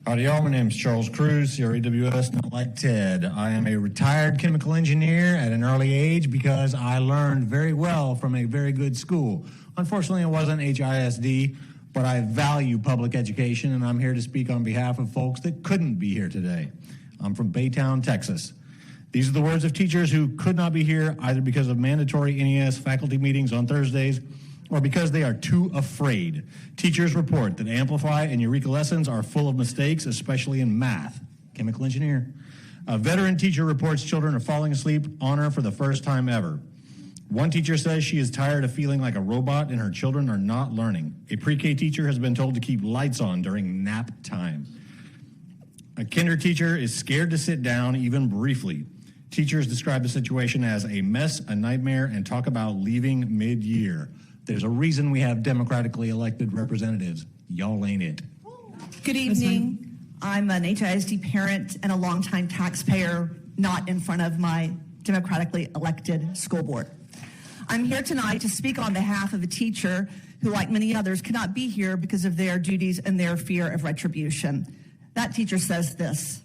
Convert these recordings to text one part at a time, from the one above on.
Howdy y'all, my name is Charles Cruz, CREWS, not like Ted. I am a retired chemical engineer at an early age because I learned very well from a very good school. Unfortunately, it wasn't HISD, but I value public education, and I'm here to speak on behalf of folks that couldn't be here today. I'm from Baytown, Texas. These are the words of teachers who could not be here either because of mandatory NES faculty meetings on Thursdays or because they are too afraid. Teachers report that Amplify and Eureka lessons are full of mistakes, especially in math. Chemical engineer. A veteran teacher reports children are falling asleep on her for the first time ever. One teacher says she is tired of feeling like a robot and her children are not learning. A pre-K teacher has been told to keep lights on during nap time. A kinder teacher is scared to sit down even briefly. Teachers describe the situation as a mess, a nightmare, and talk about leaving mid-year. There's a reason we have democratically elected representatives. Y'all ain't it. Good evening. I'm an HISD parent and a longtime taxpayer, not in front of my democratically elected school board. I'm here tonight to speak on behalf of a teacher who, like many others, cannot be here because of their duties and their fear of retribution. That teacher says this: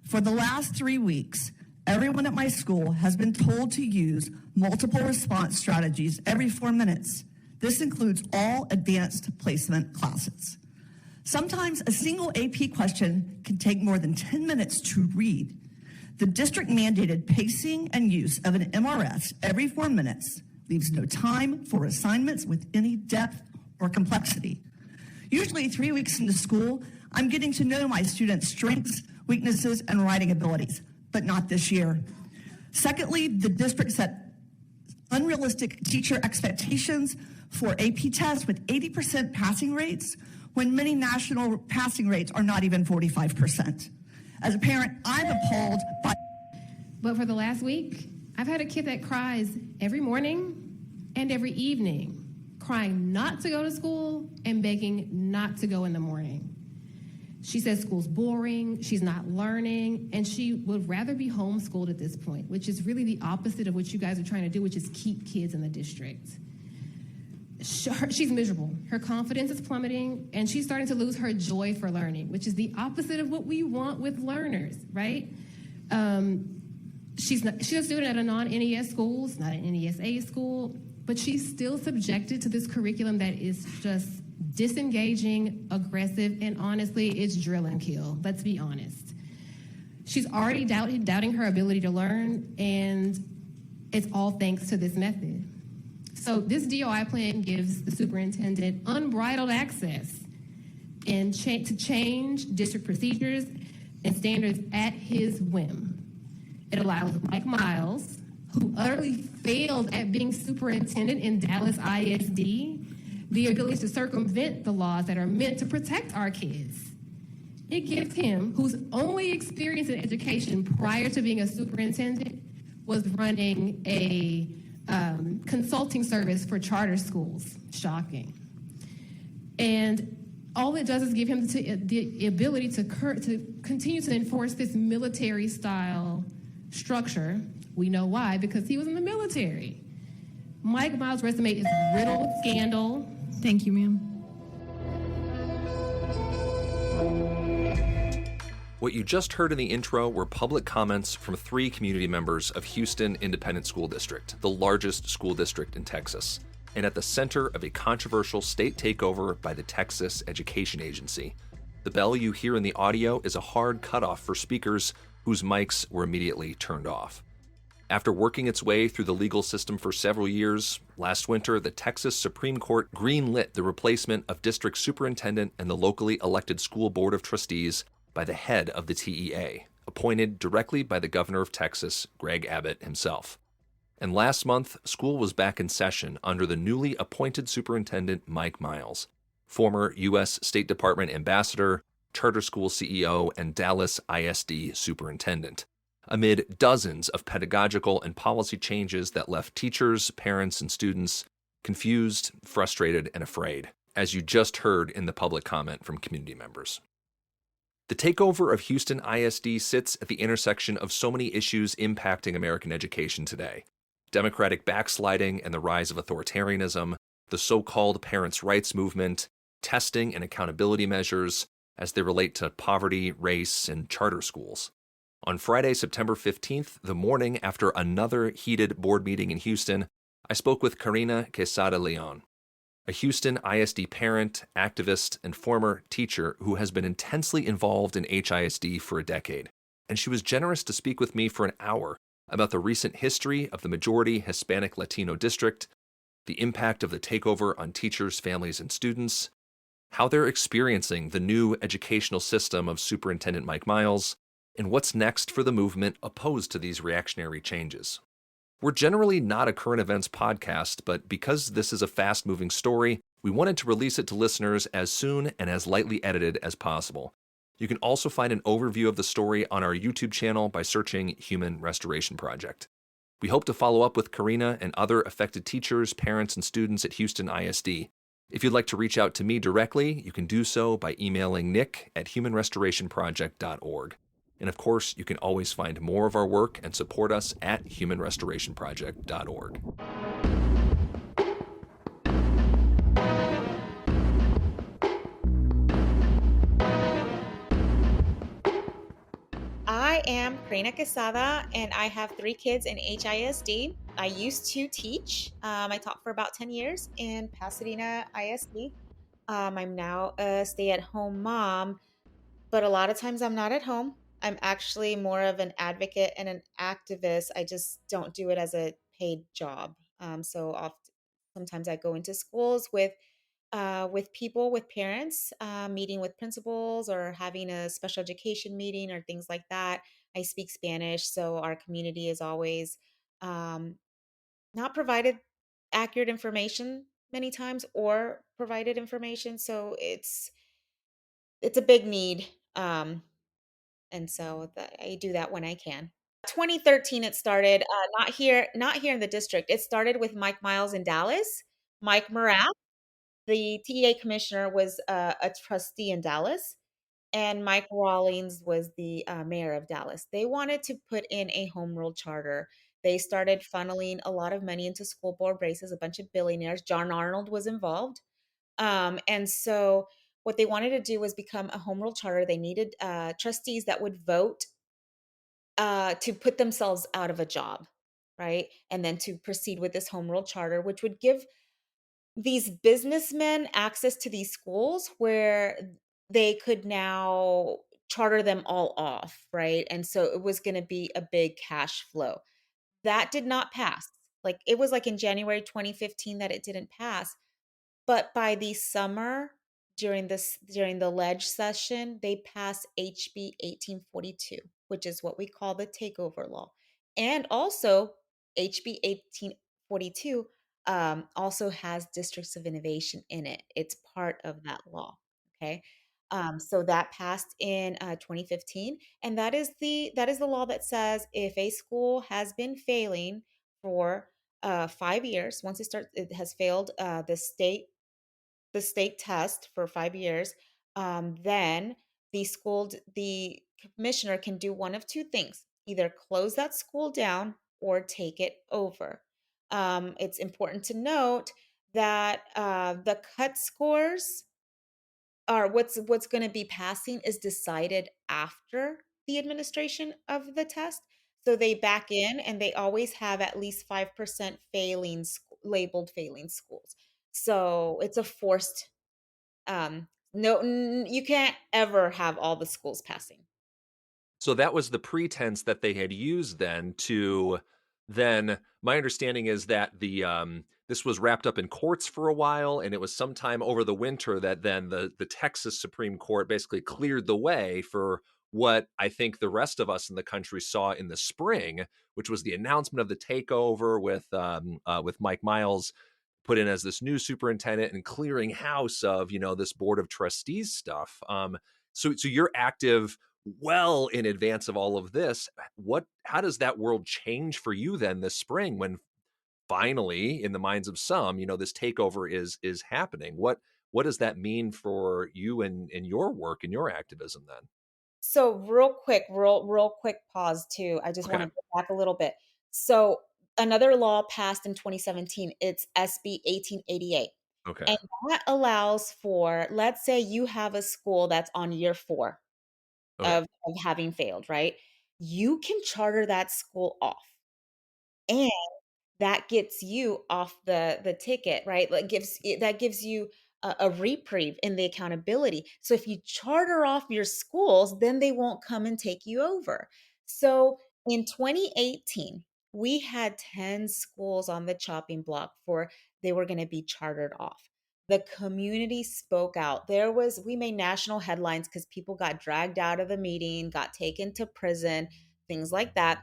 for the last 3 weeks, everyone at my school has been told to use multiple response strategies every 4 minutes. This includes all advanced placement classes. Sometimes a single AP question can take more than 10 minutes to read. The district mandated pacing and use of an MRS every 4 minutes leaves no time for assignments with any depth or complexity. Usually 3 weeks into school, I'm getting to know my students' strengths, weaknesses, and writing abilities, but not this year. Secondly, the district set unrealistic teacher expectations for AP tests with 80% passing rates when many national passing rates are not even 45%. As a parent, I'm appalled by... But for the last week, I've had a kid that cries every morning and every evening, crying not to go to school and begging not to go in the morning. She says school's boring, she's not learning, and she would rather be homeschooled at this point, which is really the opposite of what you guys are trying to do, which is keep kids in the district. She's miserable. Her confidence is plummeting, and she's starting to lose her joy for learning, which is the opposite of what we want with learners, right? She's a student at a non-NES school, it's not an NESA school, but she's still subjected to this curriculum that is just disengaging, aggressive, and honestly, it's drill and kill. Let's be honest. She's already doubting her ability to learn, and it's all thanks to this method. So this DOI plan gives the superintendent unbridled access and to change district procedures and standards at his whim. It allows Mike Miles, who utterly failed at being superintendent in Dallas ISD, the ability to circumvent the laws that are meant to protect our kids. It gives him, whose only experience in education prior to being a superintendent was running a consulting service for charter schools. Shocking. And all it does is give him the ability to continue to enforce this military-style structure. We know why, because he was in the military. Mike Miles' resume is riddled with scandal. Thank you, ma'am. What you just heard in the intro were public comments from 3 community members of Houston Independent School District, the largest school district in Texas, and at the center of a controversial state takeover by the Texas Education Agency. The bell you hear in the audio is a hard cutoff for speakers whose mics were immediately turned off. After working its way through the legal system for several years, last winter the Texas Supreme Court greenlit the replacement of district superintendent and the locally elected school board of trustees by the head of the TEA, appointed directly by the governor of Texas, Greg Abbott himself. And last month, school was back in session under the newly appointed superintendent Mike Miles, former U.S. State Department ambassador, charter school CEO, and Dallas ISD superintendent, amid dozens of pedagogical and policy changes that left teachers, parents, and students confused, frustrated, and afraid, as you just heard in the public comment from community members. The takeover of Houston ISD sits at the intersection of so many issues impacting American education today: democratic backsliding and the rise of authoritarianism, the so-called parents' rights movement, testing and accountability measures, as they relate to poverty, race, and charter schools. On Friday, September 15th, the morning after another heated board meeting in Houston, I spoke with Karina Quesada-León, a Houston ISD parent, activist, and former teacher who has been intensely involved in HISD for a decade. And she was generous to speak with me for an hour about the recent history of the majority Hispanic Latino district, the impact of the takeover on teachers, families, and students, how they're experiencing the new educational system of Superintendent Mike Miles, and what's next for the movement opposed to these reactionary changes. We're generally not a current events podcast, but because this is a fast-moving story, we wanted to release it to listeners as soon and as lightly edited as possible. You can also find an overview of the story on our YouTube channel by searching Human Restoration Project. We hope to follow up with Karina and other affected teachers, parents, and students at Houston ISD. If you'd like to reach out to me directly, you can do so by emailing nick@humanrestorationproject.org. And of course, you can always find more of our work and support us at humanrestorationproject.org. I am Karina Quesada, and I have 3 kids in HISD. I used to teach. I taught for about 10 years in Pasadena ISD. I'm now a stay-at-home mom, but a lot of times I'm not at home. I'm actually more of an advocate and an activist. I just don't do it as a paid job. Sometimes I go into schools with people, with parents, meeting with principals or having a special education meeting or things like that. I speak Spanish, so our community is always um, not provided accurate information many times or provided information. So it's a big need, I do that when I can. 2013 it started, not here in the district. It started with Mike Miles in Dallas. Mike Morath, the TEA commissioner, was a trustee in Dallas, and Mike Rawlings was the mayor of Dallas. They wanted to put in a home rule charter. They started funneling a lot of money into school board races, a bunch of billionaires. John Arnold was involved. And so what they wanted to do was become a home rule charter. They needed trustees that would vote to put themselves out of a job, right? And then to proceed with this home rule charter, which would give these businessmen access to these schools where they could now charter them all off, right? And so it was going to be a big cash flow. That did not pass. Like it was like in January 2015 that it didn't pass. But by the summer, during the ledge session, they passed HB 1842, which is what we call the takeover law. And also HB 1842 also has districts of innovation in it. It's part of that law. Okay. So that passed in 2015, and that is the law that says if a school has been failing for 5 years, once it has failed the state test for 5 years, then the commissioner can do one of two things: either close that school down or take it over. It's important to note that the cut scores are what's going to be passing is decided after the administration of the test. So they back in, and they always have at least 5% labeled failing schools. So it's a forced no, you can't ever have all the schools passing. So that was the pretense that they had used then my understanding is that this was wrapped up in courts for a while, and it was sometime over the winter that then the Texas Supreme Court basically cleared the way for what I think the rest of us in the country saw in the spring, which was the announcement of the takeover with Mike Miles put in as this new superintendent and clearing house of this board of trustees stuff. So you're active well in advance of all of this. How does that world change for you then this spring when finally, in the minds of some, this takeover is happening? What does that mean for you and your work and your activism then? So real quick pause too. I just want to Okay. go back a little bit. So another law passed in 2017. It's SB 1888. Okay. And that allows for, let's say you have a school that's on year 4 Okay. of having failed, right? You can charter that school off. And that gets you off the ticket, right? That gives you a reprieve in the accountability. So if you charter off your schools, then they won't come and take you over. So in 2018, we had 10 schools on the chopping block for they were going to be chartered off. The community spoke out. We made national headlines because people got dragged out of the meeting, got taken to prison, things like that.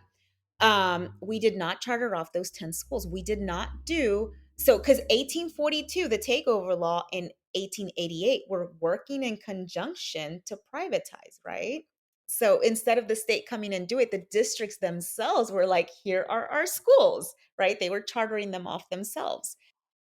We did not charter off those 10 schools. We did not do so because 1842, the takeover law in 1888, were working in conjunction to privatize, right? So instead of the state coming and do it, the districts themselves were like, here are our schools, right? They were chartering them off themselves.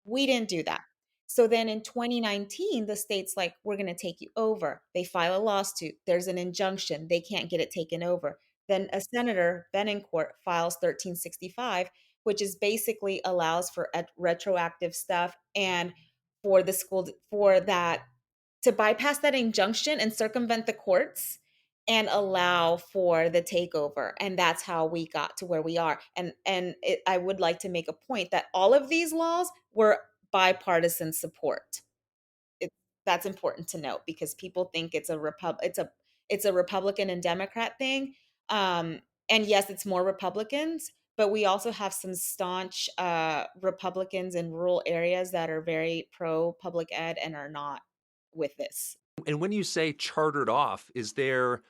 We didn't do that. So then in 2019, the state's like, we're going to take you over. They file a lawsuit. There's an injunction. They can't get it taken over. Then a senator, Benincourt, files 1365, which is basically allows for retroactive stuff and for the school for that to bypass that injunction and circumvent the courts and allow for the takeover. And that's how we got to where we are. I would like to make a point that all of these laws were bipartisan support. it, that's important to note because people think it's a Republican and Democrat thing. And yes, it's more Republicans, but we also have some staunch Republicans in rural areas that are very pro public ed and are not with this. And when you say chartered off, is there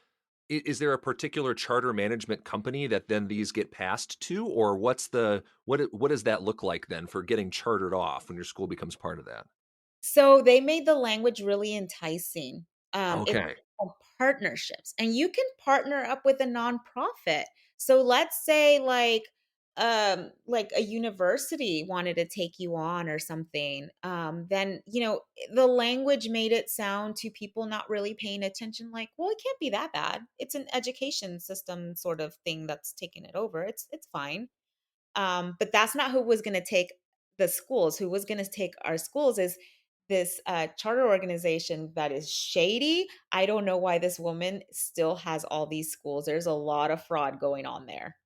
a particular charter management company that then these get passed to, or what does that look like then for getting chartered off when your school becomes part of that? So they made the language really enticing. It's Okay. called partnerships, and you can partner up with a nonprofit. So let's say like a university wanted to take you on or something. Then the language made it sound to people not really paying attention. Like, well, it can't be that bad. It's an education system sort of thing that's taking it over. It's fine. But that's not who was going to take the schools. Who was going to take our schools is this charter organization that is shady. I don't know why this woman still has all these schools. There's a lot of fraud going on there.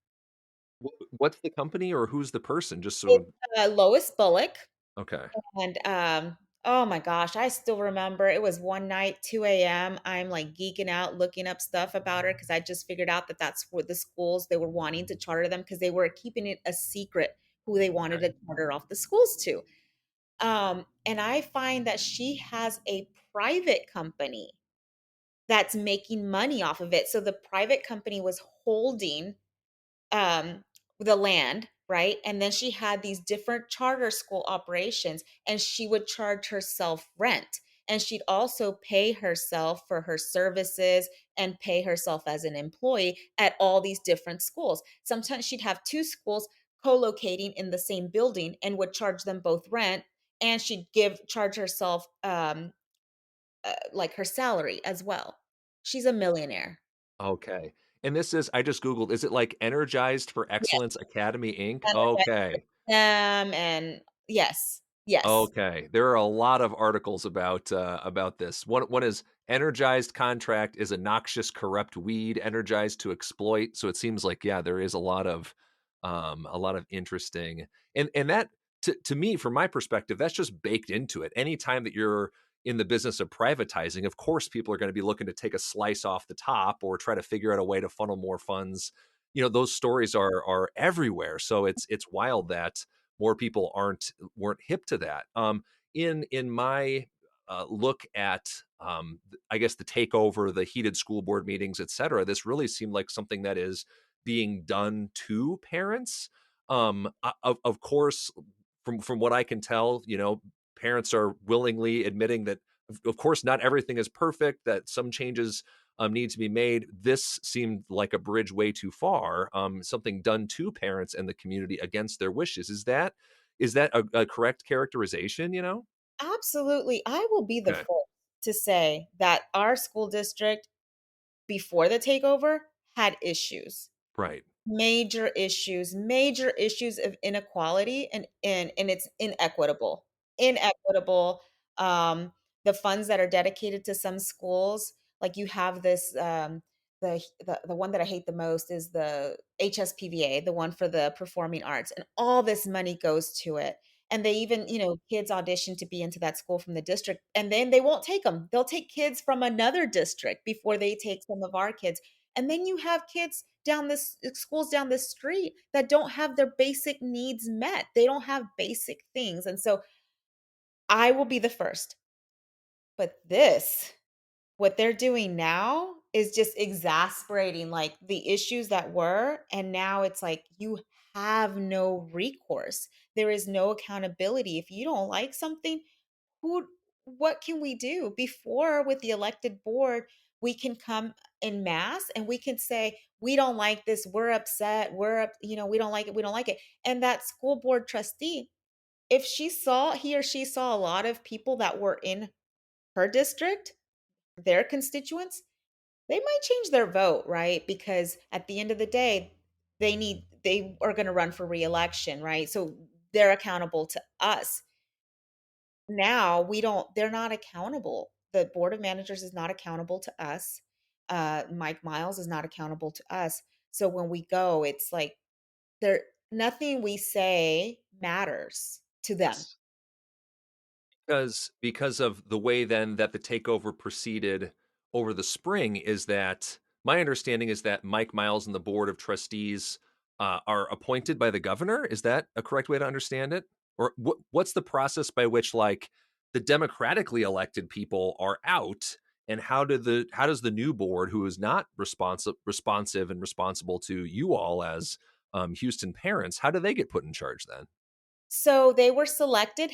What's the company or who's the person? Just It's so. Lois Bullock. Okay. And oh my gosh, I still remember it was one night, 2 a.m. I'm like geeking out, looking up stuff about her because I just figured out that that's what the schools they were wanting to charter them because they were keeping it a secret who they wanted Okay. to charter off the schools to. And I find that she has a private company that's making money off of it. So the private company was holding um, the land, right? And then she had these different charter school operations, and she would charge herself rent. And she'd also pay herself for her services and pay herself as an employee at all these different schools. Sometimes she'd have two schools co-locating in the same building and would charge them both rent, and she'd charge herself like her salary as well. She's a millionaire. Okay. And I just Googled, is it like Energized for Yes. Excellence Academy Inc? Energize Okay. them and yes. Yes. Okay. There are a lot of articles about this. One is energized contract is a noxious, corrupt weed energized to exploit. So it seems like, yeah, there is a lot of interesting and that to me, from my perspective, that's just baked into it. Anytime that you're in the business of privatizing, of course, people are going to be looking to take a slice off the top or try to figure out a way to funnel more funds. Those stories are everywhere. So it's wild that more people weren't hip to that. In my look at I guess the takeover, the heated school board meetings, et cetera, this really seemed like something that is being done to parents. Of course, from what I can tell, parents are willingly admitting that, of course, not everything is perfect. That some changes need to be made. This seemed like a bridge way too far. Something done to parents and the community against their wishes. Is that a correct characterization? Absolutely. I will be the Okay. first to say that our school district before the takeover had issues. Right. Major issues of inequality and it's inequitable. inequitable. Um, the funds that are dedicated to some schools, like you have this, the one that I hate the most is the HSPVA, the one for the performing arts, and all this money goes to it. And they even, kids audition to be into that school from the district, and then they won't take them. They'll take kids from another district before they take some of our kids. And then you have kids schools down the street that don't have their basic needs met. They don't have basic things. And so I will be the first. But what they're doing now is just exasperating like the issues that were. And now it's like you have no recourse. There is no accountability. If you don't like something, who what can we do? Before, with the elected board, we can come in mass and we can say, we don't like this, we're upset, we don't like it, we don't like it. And that school board trustee, if he or she saw a lot of people that were in her district, their constituents, they might change their vote, right? Because at the end of the day, they are going to run for reelection, right? So they're accountable to us. Now they're not accountable. The board of managers is not accountable to us. Mike Miles is not accountable to us. So when we go, it's like there nothing we say matters to them. Yes. Because of the way then that the takeover proceeded over the spring, is that my understanding is that Mike Miles and the board of trustees are appointed by the governor. Is that a correct way to understand it? Or what's the process by which like the democratically elected people are out, and how does the new board, who is not responsive and responsible to you all as Houston parents, how do they get put in charge then? So they were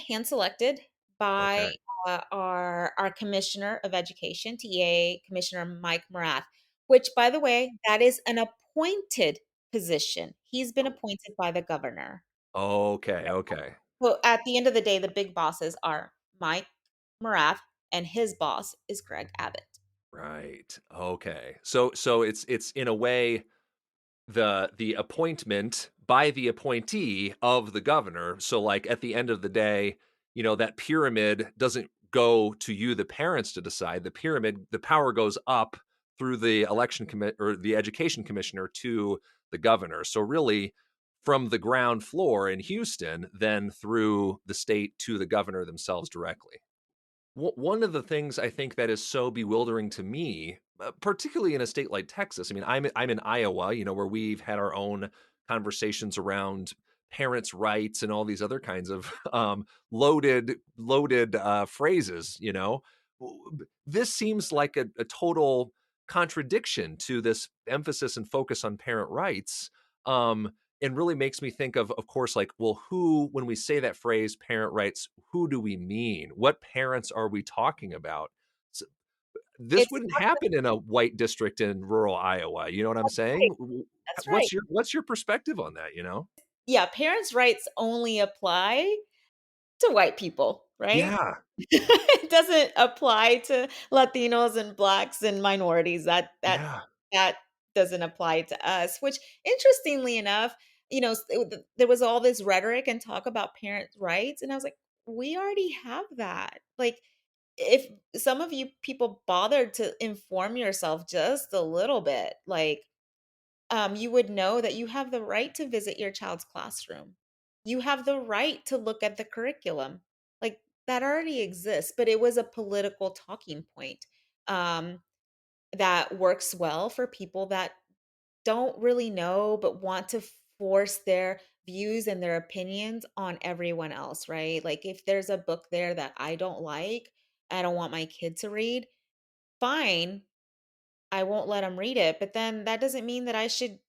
hand selected by Okay. our commissioner of education, TA Commissioner Mike Morath, which, by the way, that is an appointed position. He's been appointed by the governor. Okay. Okay. So at the end of the day, the big bosses are Mike Morath, and his boss is Greg Abbott. Right. Okay. So it's in a way the appointment by the appointee of the governor. So like at the end of the day, that pyramid doesn't go to you, the parents, to decide. The power goes up through the election commit or the education commissioner to the governor. So really from the ground floor in Houston, then through the state to the governor themselves directly. One of the things I think that is so bewildering to me, particularly in a state like Texas. I mean, I'm in Iowa, where we've had our own conversations around parents' rights and all these other kinds of loaded phrases. This seems like a total contradiction to this emphasis and focus on parent rights. And really makes me think of course, like, well, when we say that phrase, parent rights, who do we mean? What parents are we talking about? So, this It's wouldn't not just happen in a white district in rural Iowa. You know what I'm saying? right. That's right. What's your perspective on that? Yeah, parents' rights only apply to white people, right? Yeah, It doesn't apply to Latinos and Blacks and minorities. yeah, That doesn't apply to us, which interestingly enough, there was all this rhetoric and talk about parents' rights, and I was like, we already have that. Like, if some of you people bothered to inform yourself just a little bit, like, you would know that you have the right to visit your child's classroom. You have the right to look at the curriculum. Like, that already exists, but it was a political talking point um, that works well for people that don't really know but want to force their views and their opinions on everyone else, right? Like, if there's a book there that I don't like, I don't want my kid to read, fine, I won't let them read it. But then that doesn't mean that I should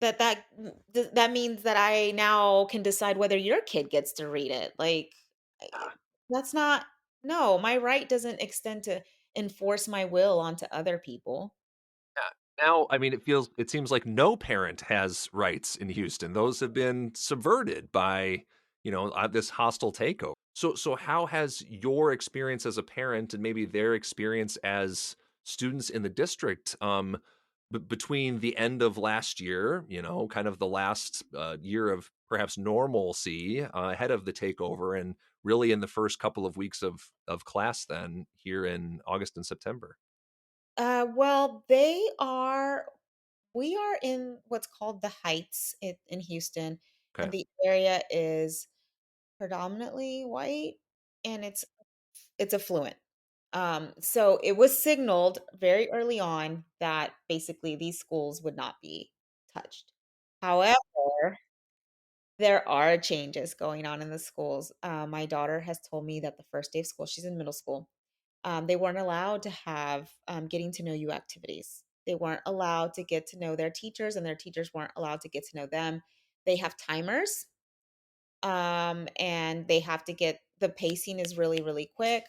that means that I now can decide whether your kid gets to read it. Like, I that's not no, my right doesn't extend to enforce my will onto other people. yeah. Now, I mean, it seems like no parent has rights in Houston. Those have been subverted by, this hostile takeover. So how has your experience as a parent and maybe their experience as students in the district, between the end of last year, kind of the last year of perhaps normalcy ahead of the takeover, and really in the first couple of weeks of class then here in August and September? Well, we are in what's called the Heights in Houston, and Okay. the area is predominantly white, and it's affluent. So it was signaled very early on that basically these schools would not be touched. However, there are changes going on in the schools. My daughter has told me that the first day of school, she's in middle school, they weren't allowed to have getting to know you activities. They weren't allowed to get to know their teachers, and their teachers weren't allowed to get to know them. They have timers, and they have to get the pacing is really, really quick.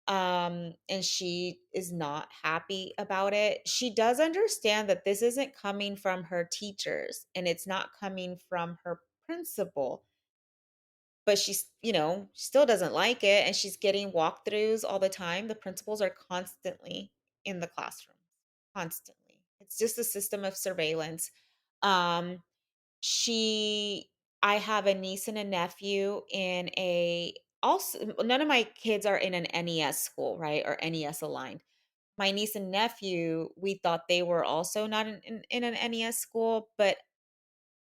And she is not happy about it. She does understand that this isn't coming from her teachers and it's not coming from her principal, but she's, still doesn't like it, and she's getting walkthroughs all the time. The principals are constantly in the classroom, constantly. It's just a system of surveillance. Um, she I have a niece and a nephew in a also none of my kids are in an NES school, right? Or NES aligned. My niece and nephew, we thought they were also not in an NES school, but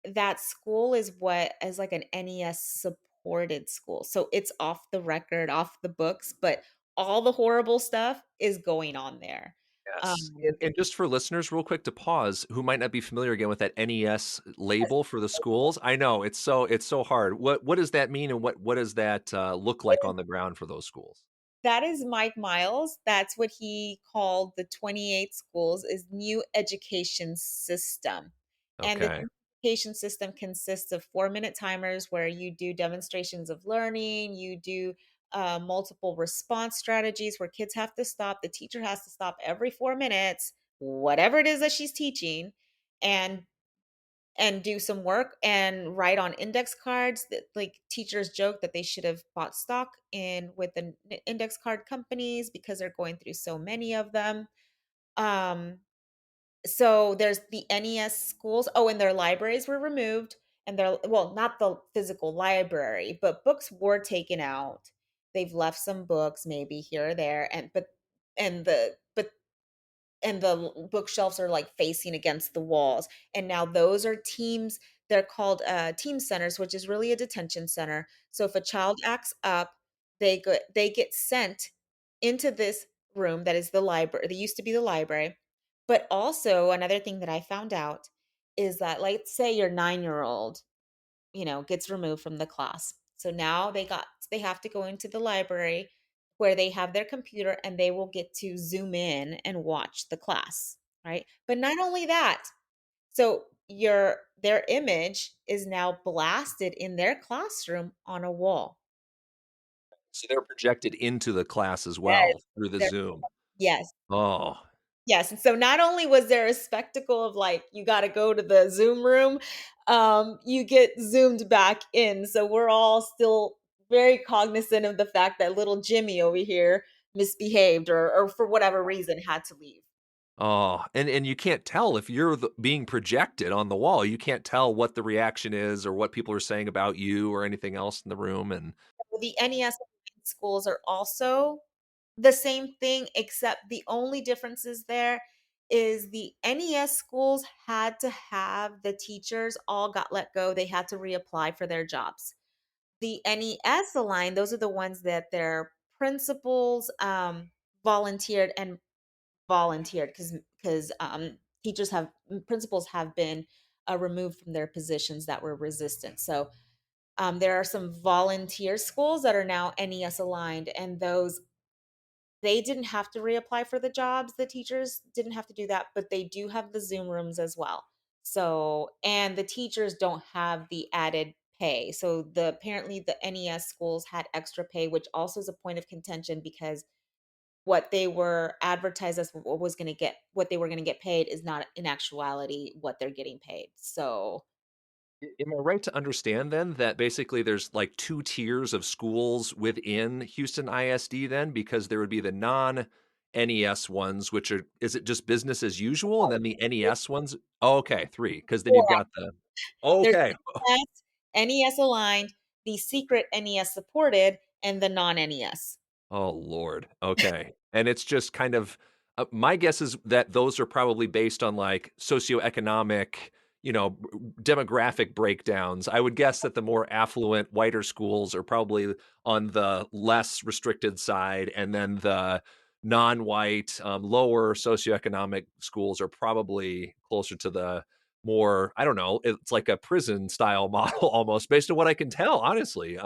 that school is what is like an NES supported school. So it's off the record, off the books, but all the horrible stuff is going on there. Yes. Um, And just for listeners, real quick to pause, who might not be familiar again with that NES label for the schools. I know it's so hard. What does that mean, and what does that look like on the ground for those schools? That is Mike Miles. That's what he called the 28 schools is new education system. And the Okay. new education system consists of 4-minute timers where you do demonstrations of learning, you do multiple response strategies where kids have to stop, the teacher has to stop every 4 minutes, whatever it is that she's teaching, and do some work and write on index cards that like teachers joke that they should have bought stock in with the index card companies because they're going through so many of them. um so there's the NES schools. Oh, and their libraries were removed, and they're, well, not the physical library, but books were taken out. They've left some books maybe here or there, and the bookshelves are like facing against the walls, and now those are teams. They're called team centers, which is really a detention center. So if a child acts up, they get sent into this room that is the library. They used to be the library. But also another thing that I found out is that, let's say your 9-year-old, gets removed from the class. So now they have to go into the library where they have their computer, and they will get to zoom in and watch the class, right? But not only that, so their image is now blasted in their classroom on a wall. So they're projected into the class as Yes. well through the They're- Zoom. yes. Oh, Yes, and so not only was there a spectacle of like you got to go to the Zoom room, you get zoomed back in. So we're all still very cognizant of the fact that little Jimmy over here misbehaved, or for whatever reason had to leave. oh, and you can't tell if you're being projected on the wall. You can't tell what the reaction is or what people are saying about you or anything else in the room. And The NES schools are also the same thing, except the only differences there is the NES schools had to have the teachers all got let go. They had to reapply for their jobs. The NES aligned, those are the ones that their principals volunteered and volunteered because teachers have principals have been removed from their positions that were resistant. So there are some volunteer schools that are now NES aligned, and those they didn't have to reapply for the jobs. The teachers didn't have to do that, but they do have the Zoom rooms as well. So, and the teachers don't have the added pay. So apparently the NES schools had extra pay, which also is a point of contention because what they were advertised as what they were going to get paid is not in actuality what they're getting paid. So, am I right to understand then that basically there's like two tiers of schools within Houston ISD then? Because there would be the non NES ones, which are, is it just business as usual? And then the NES ones? Oh, okay, three. Because then you've got the, there's okay. NES aligned, the secret NES supported, and the non-NES. Oh, Lord. Okay. And it's just kind of my guess is that those are probably based on like socioeconomic, demographic breakdowns. I would guess that the more affluent, whiter schools are probably on the less restricted side, and then the non-white, lower socioeconomic schools are probably closer to the more, I don't know, it's like a prison style model almost based on what I can tell, honestly.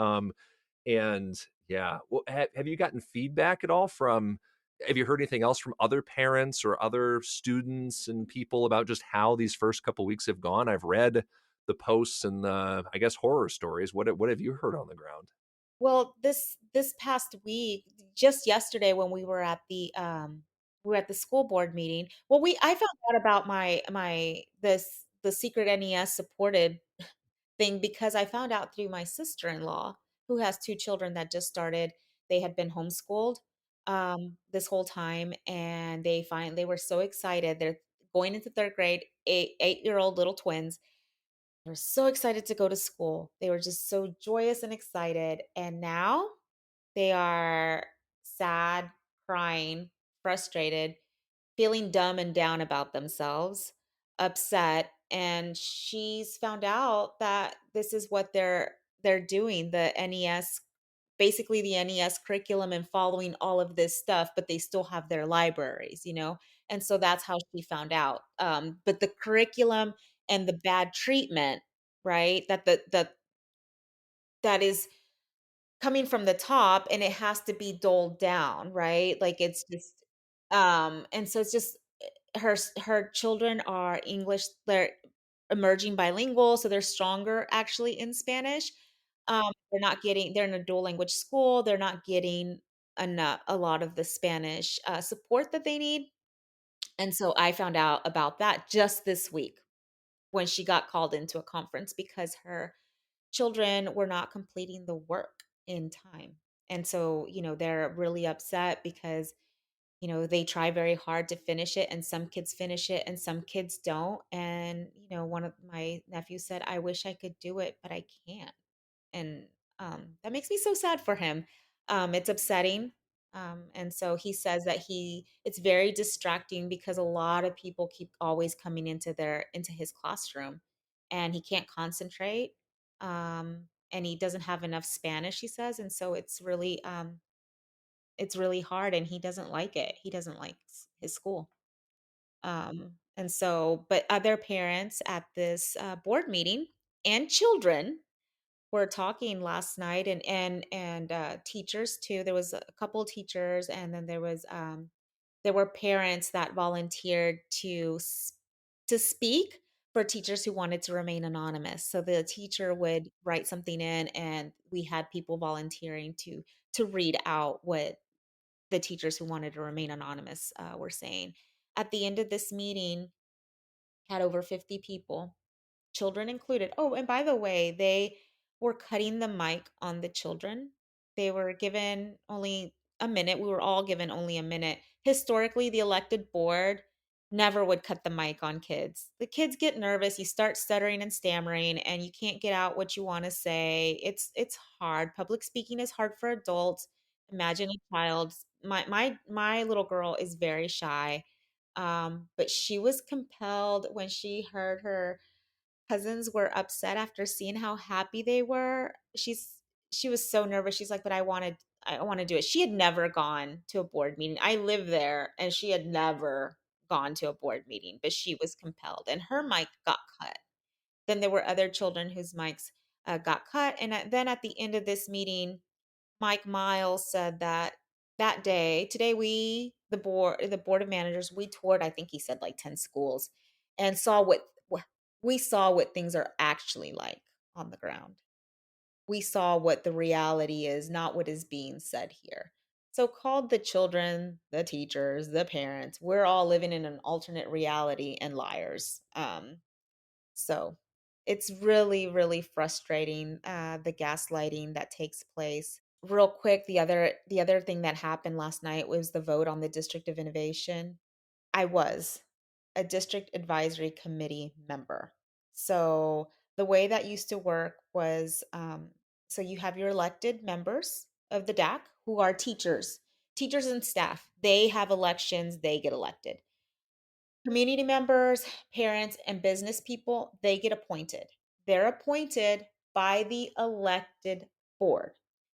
And yeah, well, have you gotten feedback at all from have you heard anything else from other parents or other students and people about just how these first couple weeks have gone? I've read the posts and the, I guess, horror stories. What have you heard on the ground? Well, this past week, just yesterday when we were at the school board meeting. Well, we I found out about the secret NES supported thing because I found out through my sister-in-law who has two children that just started. They had been homeschooled this whole time, and they were so excited. They're going into third grade, 8-year-old little twins. They were so excited to go to school. They were just so joyous and excited. And now they are sad, crying, frustrated, feeling dumb and down about themselves, upset. And she's found out that this is what they're doing, the NES, basically the NES curriculum and following all of this stuff, but they still have their libraries. And so that's how she found out. But the curriculum and the bad treatment, right? That is coming from the top, and it has to be doled down, right? Like it's just and so it's just her children are English, they're emerging bilingual, so they're stronger actually in Spanish. They're in a dual language school, they're not getting a lot of the Spanish support that they need. And so I found out about that just this week when she got called into a conference because her children were not completing the work in time. And so, they're really upset because, they try very hard to finish it, and some kids finish it and some kids don't. And, one of my nephews said, I wish I could do it, but I can't. And that makes me so sad for him. It's upsetting. And so he says that it's very distracting because a lot of people keep always coming into his classroom, and he can't concentrate. And he doesn't have enough Spanish, he says, and so it's really hard, and he doesn't like it. He doesn't like his school. And so, but other parents at this board meeting and children were talking last night, and teachers too. There was a couple teachers, and then there were parents that volunteered to speak for teachers who wanted to remain anonymous. So the teacher would write something in, and we had people volunteering to read out what the teachers who wanted to remain anonymous were saying. At the end of this meeting, had over 50 people, children included. Oh, and by the way, they were cutting the mic on the children. They were given only a minute. We were all given only a minute. Historically, the elected board never would cut the mic on kids. The kids get nervous, you start stuttering and stammering, and you can't get out what you want to say. It's hard. Public speaking is hard for adults. Imagine a child. My little girl is very shy. But she was compelled when she heard her cousins were upset after seeing how happy they were. She was so nervous. She's like, "But I want to do it." She had never gone to a board meeting. I live there, and she had never gone to a board meeting, but she was compelled, and her mic got cut. Then there were other children whose mics got cut, and then at the end of this meeting, Mike Miles said that today the board of managers, we toured, I think he said like 10 schools, and we saw what things are actually like on the ground. We saw what the reality is, not what is being said here. So called the children, the teachers, the parents, we're all living in an alternate reality and liars. So it's really, really frustrating, the gaslighting that takes place. Real quick, the other thing that happened last night was the vote on the District of Innovation. I was a district advisory committee member. So the way that used to work was, so you have your elected members, of the DAC, who are teachers, teachers and staff. They have elections, they get elected. Community members, parents, and business people, they get appointed. They're appointed by the elected board.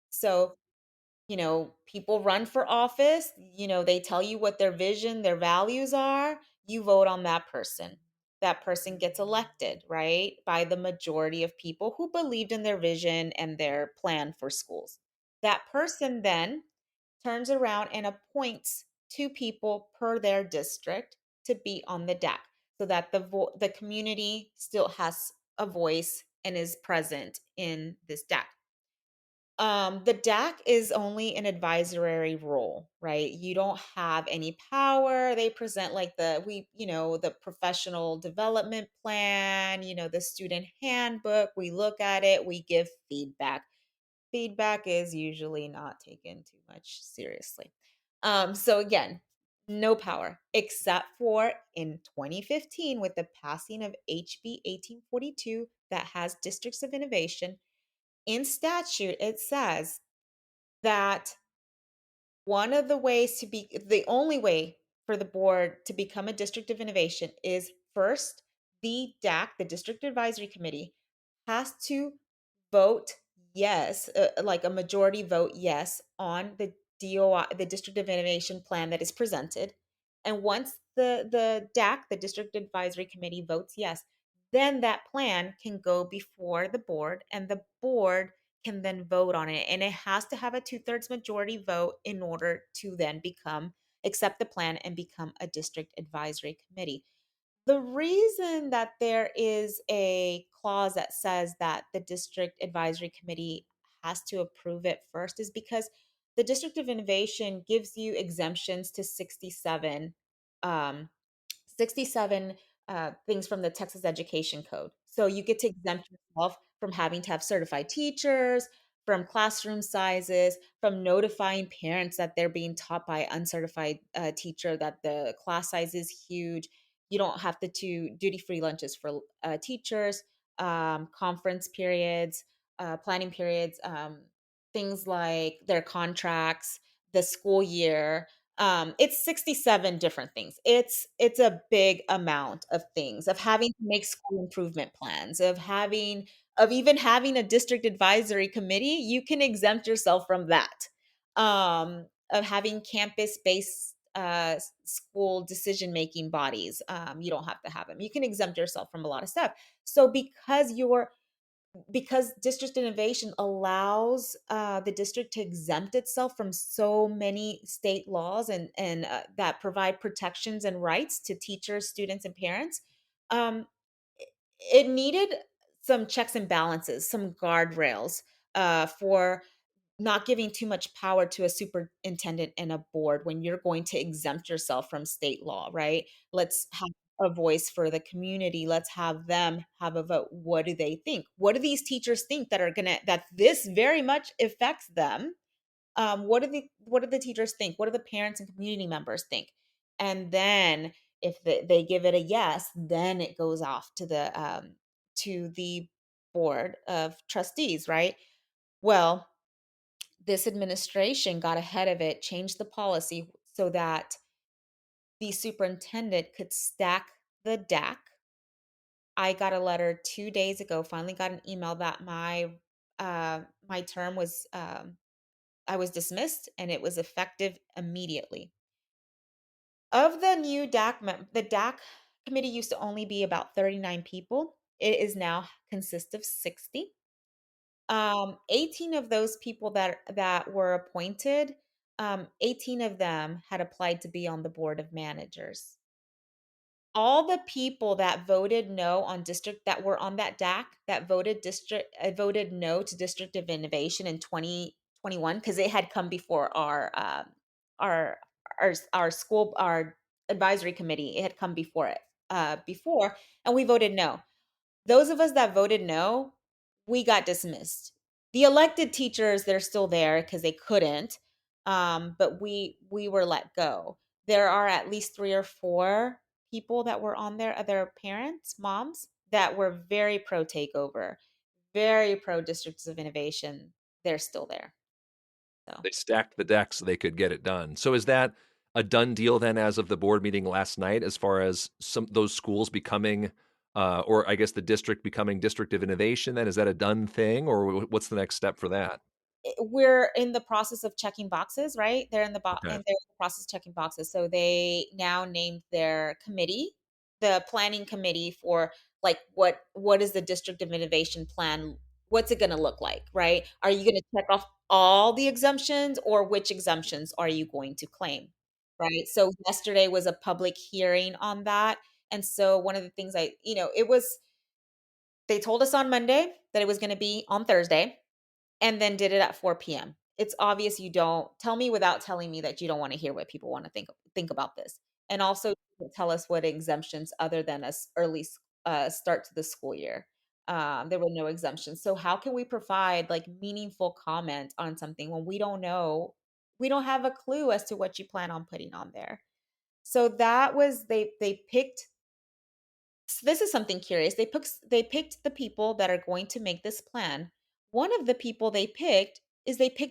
So, people run for office, they tell you what their vision, their values are, you vote on that person. That person gets elected, right, by the majority of people who believed in their vision and their plan for schools. That person then turns around and appoints two people per their district to be on the DAC so that the community still has a voice and is present in this DAC. The DAC is only an advisory role, right? You don't have any power. They present like the professional development plan, the student handbook. We look at it, we give feedback. Feedback is usually not taken too much seriously. So again, no power, except for in 2015 with the passing of HB 1842 that has districts of innovation. In statute, it says that the only way for the board to become a district of innovation is first, the DAC, the District Advisory Committee, has to vote yes, like a majority vote yes on the DOI, the District of Innovation plan that is presented. And once the DAC, the District Advisory Committee, votes yes, then that plan can go before the board, and the board can then vote on it. And it has to have a 2/3 majority vote in order to then accept the plan and become a district advisory committee. The reason that there is a clause that says that the district advisory committee has to approve it first is because the District of Innovation gives you exemptions to 67 things from the Texas Education Code. So you get to exempt yourself from having to have certified teachers, from classroom sizes, from notifying parents that they're being taught by uncertified teacher, that the class size is huge. You don't have to do duty-free lunches for teachers, conference periods, planning periods, things like their contracts, the school year. It's 67 different things. It's a big amount of things, of having to make school improvement plans, of even having a district advisory committee. You can exempt yourself from that. Of having campus-based school decision-making bodies. You don't have to have them. You can exempt yourself from a lot of stuff. So because district innovation allows the district to exempt itself from so many state laws and that provide protections and rights to teachers, students, and parents, um, it needed some checks and balances, some guardrails for not giving too much power to a superintendent and a board when you're going to exempt yourself from state law, right? Let's have a voice for the community. Let's have them have a vote. What do they think? What do these teachers think that this very much affects them? What do the teachers think? What do the parents and community members think? And then if they give it a yes, then it goes off to the board of trustees, right? Well, this administration got ahead of it, changed the policy so that the superintendent could stack the DAC. I got a letter 2 days ago, finally got an email that my term was I was dismissed and it was effective immediately. Of the new the DAC committee used to only be about 39 people. It is now consists of 60. 18 of those people that were appointed, 18 of them had applied to be on the board of managers. All the people that voted no on district that were on that DAC that voted no to District of Innovation in 2021 because it had come before our our advisory committee. It had come before it before, and we voted no. Those of us that voted no, we got dismissed. The elected teachers, they're still there because they couldn't, but we were let go. There are at least 3 or 4 people that were on there, other parents, moms, that were very pro takeover, very pro districts of innovation. They're still there. So They stacked the deck so they could get it done. So is that a done deal then as of the board meeting last night, as far as some those schools becoming, or I guess the district becoming District of Innovation then? Is that a done thing, or what's the next step for that? we're in the process of checking boxes, right? They're in the Okay. and they're in the process of checking boxes. So they now named their committee, the planning committee for like what is the District of Innovation plan? What's it going to look like, right? Are you going to check off all the exemptions, or which exemptions are you going to claim? Right? So yesterday was a public hearing on that. And so one of the things it was, they told us on Monday that it was going to be on Thursday, and then did it at 4 p.m. It's obvious you don't tell me without telling me that you don't want to hear what people want to think about this. And also tell us what exemptions other than early start to the school year. There were no exemptions. So how can we provide like meaningful comment on something when we don't know, we don't have a clue as to what you plan on putting on there? So that was they picked, so this is something curious. They picked the people that are going to make this plan. One of the people they picked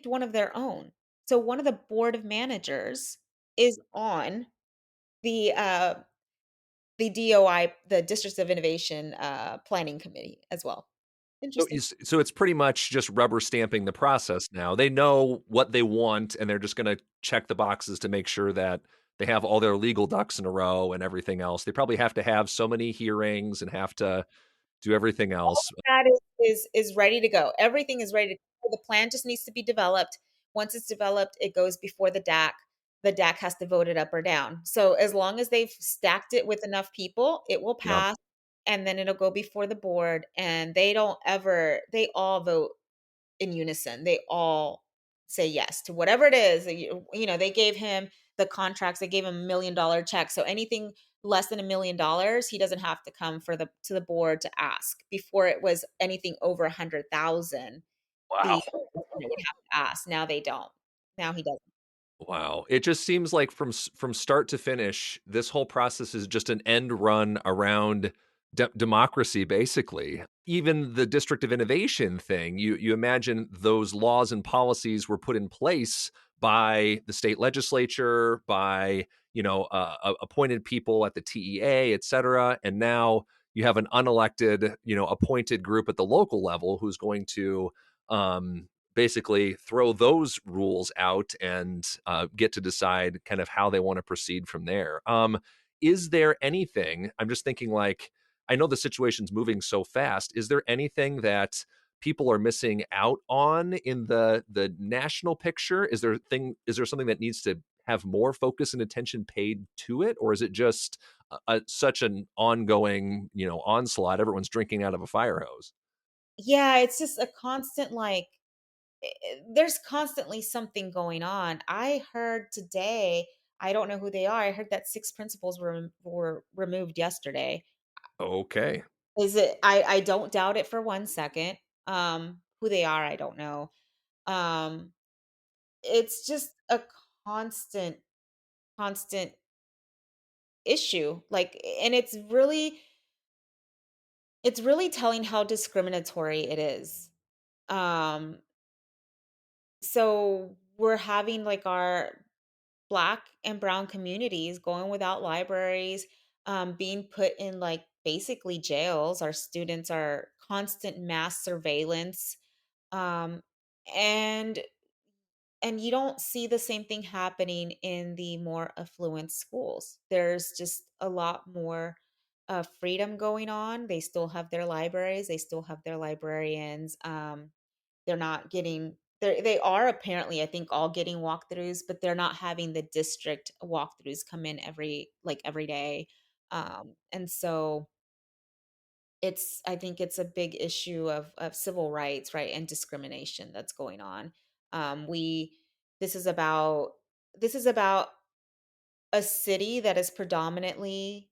one of their own. So one of the board of managers is on the the DOI, the Districts of Innovation planning committee as well. So Interesting. so it's pretty much just rubber stamping the process now. They know what they want, and they're just gonna check the boxes to make sure that they have all their legal ducks in a row and everything else. They probably have to have so many hearings and have to do everything else. That is ready to go. Everything is ready to go. The plan just needs to be developed. Once it's developed, it goes before the DAC. The DAC has to vote it up or down. So as long as they've stacked it with enough people, it will Yep. pass, and then it'll go before the board, and they all vote in unison. They all say yes to whatever it is. They gave him the contracts. They gave him $1 million check. So anything less than $1 million, he doesn't have to come to the board to ask. Before it was anything over 100,000, Wow. the would have to ask. Now they don't. Now he doesn't. Wow. It just seems like from start to finish, this whole process is just an end run around democracy, basically. Even the District of Innovation thing, you imagine those laws and policies were put in place by the state legislature, by appointed people at the TEA, et cetera, and now you have an unelected, appointed group at the local level who's going to um, basically throw those rules out and get to decide kind of how they want to proceed from there. Is there anything, I'm just thinking like, I know the situation's moving so fast. Is there anything that people are missing out on in the national picture? Is there something that needs to have more focus and attention paid to it? Or is it just such an ongoing, onslaught? Everyone's drinking out of a fire hose. Yeah, it's just a constant there's constantly something going on. I heard today, I don't know who they are. I heard that 6 principals were removed yesterday. Okay. Is it I don't doubt it for 1 second. Who they are, I don't know. Um, it's just a constant constant issue. Like, and it's really telling how discriminatory it is. Um, so we're having like our Black and brown communities going without libraries, being put in like basically jails. Our students are constant mass surveillance, um, and you don't see the same thing happening in the more affluent schools. There's just a lot more freedom going on. They still have their libraries. They still have their librarians. They're not getting they are apparently, I think, all getting walkthroughs, but they're not having the district walkthroughs come in every day. And so I think it's a big issue of civil rights, right, and discrimination that's going on. We this is about this is about a city that is predominantly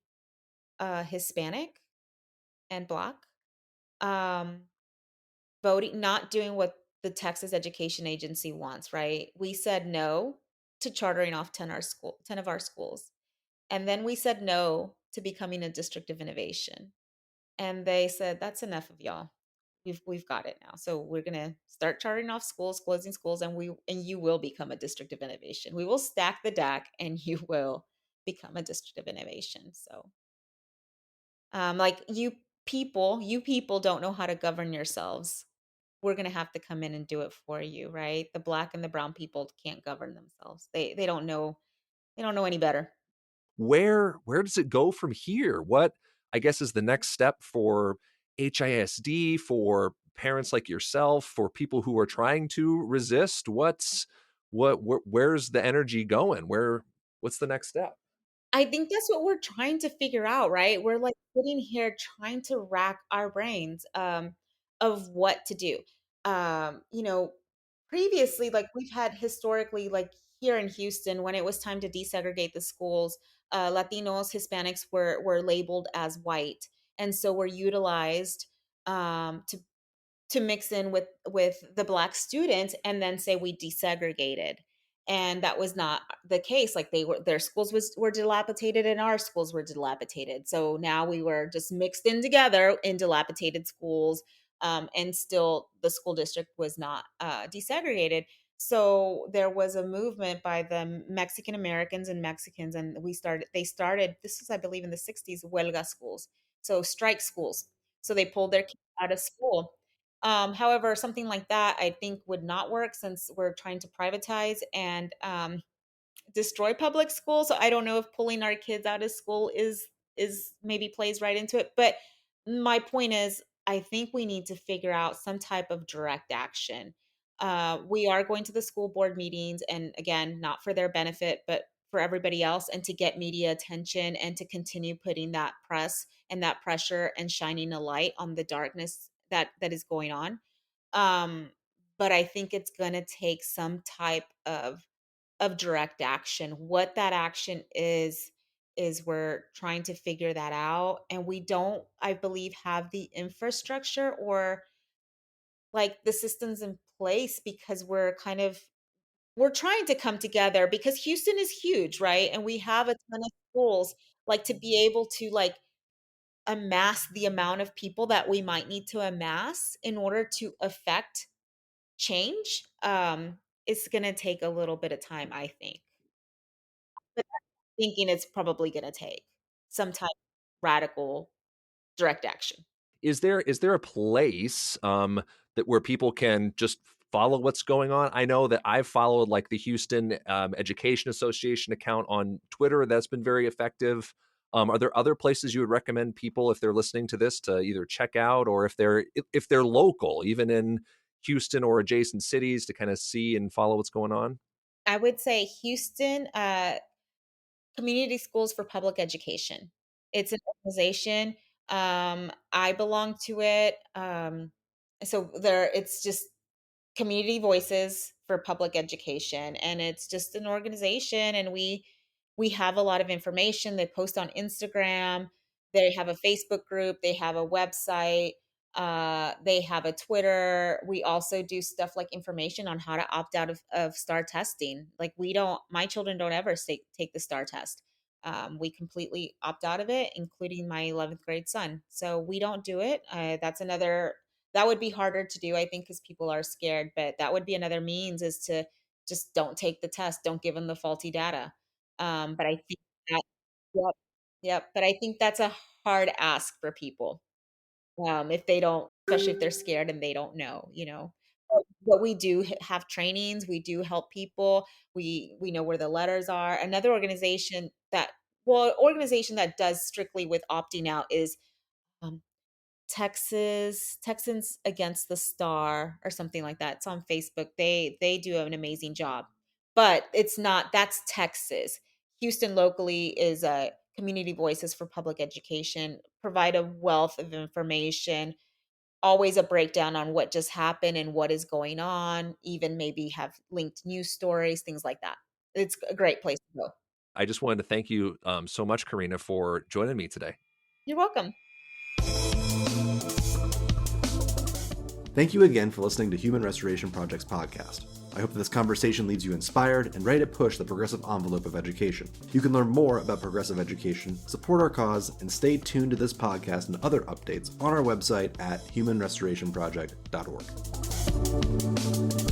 Hispanic and Black. Um, Voting, not doing what the Texas Education Agency wants, right? We said no to chartering off 10 of our schools. And then we said no to becoming a district of innovation. And they said, that's enough of y'all. We've got it now. So we're gonna start charting off schools, closing schools, and you will become a district of innovation. We will stack the deck, and you will become a district of innovation. So, like you people don't know how to govern yourselves. We're gonna have to come in and do it for you, right? The black and the brown people can't govern themselves. They don't know. They don't know any better. Where does it go from here? What, I guess, is the next step for HISD, for parents like yourself, for people who are trying to resist? Where's the energy going? What's the next step? I think that's what we're trying to figure out, right? We're like sitting here trying to rack our brains of what to do. You know, previously, like we've had historically, like here in Houston, when it was time to desegregate the schools, Latinos, Hispanics were labeled as white, and so were utilized to mix in with the black students and then say we desegregated, and that was not the case. Like their schools were dilapidated and our schools were dilapidated, so now we were just mixed in together in dilapidated schools, and still the school district was not desegregated. So there was a movement by the Mexican Americans and Mexicans, and they started, this was I believe in the 60s, huelga schools, so strike schools. So they pulled their kids out of school. However, something like that I think would not work since we're trying to privatize and destroy public schools. So I don't know if pulling our kids out of school is maybe plays right into it. But my point is, I think we need to figure out some type of direct action. We are going to the school board meetings, and again, not for their benefit, but for everybody else, and to get media attention and to continue putting that press and that pressure and shining a light on the darkness that is going on. Um, but I think it's going to take some type of direct action. What that action is we're trying to figure that out, and we don't, I believe, have the infrastructure or like the systems in place, because we're trying to come together because Houston is huge, right? And we have a ton of schools, like to be able to like amass the amount of people that we might need to amass in order to affect change. It's going to take a little bit of time, I think. But I'm thinking it's probably going to take some type of radical direct action. Is there a place that where people can just follow what's going on? I know that I've followed like the Houston Education Association account on Twitter. That's been very effective. Are there other places you would recommend people, if they're listening to this, to either check out, or if they're local, even in Houston or adjacent cities, to kind of see and follow what's going on? I would say Houston Community Schools for Public Education. It's an organization. I belong to it. So there, it's just Community Voices for Public Education, and it's just an organization, and we have a lot of information. They post on Instagram, they have a Facebook group, they have a website, they have a Twitter. We also do stuff like information on how to opt out of STAR testing. Like my children don't ever take the STAR test. We completely opt out of it, including my 11th grade son. So we don't do it. That would be harder to do, I think, because people are scared. But that would be another means, is to just don't take the test, don't give them the faulty data. But I think that, yep, yep. But I think that's a hard ask for people, if they don't, especially if they're scared and they don't know. But we do have trainings. We do help people. We know where the letters are. Another organization that does strictly with opting out is um, Texans Against the Star or something like that. It's on Facebook. They do an amazing job, but it's not. That's Texas. Houston locally is a Community Voices for Public Education. Provide a wealth of information, always a breakdown on what just happened and what is going on. Even maybe have linked news stories, things like that. It's a great place to go. I just wanted to thank you so much, Karina, for joining me today. You're welcome. Thank you again for listening to Human Restoration Project's podcast. I hope that this conversation leaves you inspired and ready to push the progressive envelope of education. You can learn more about progressive education, support our cause, and stay tuned to this podcast and other updates on our website at humanrestorationproject.org.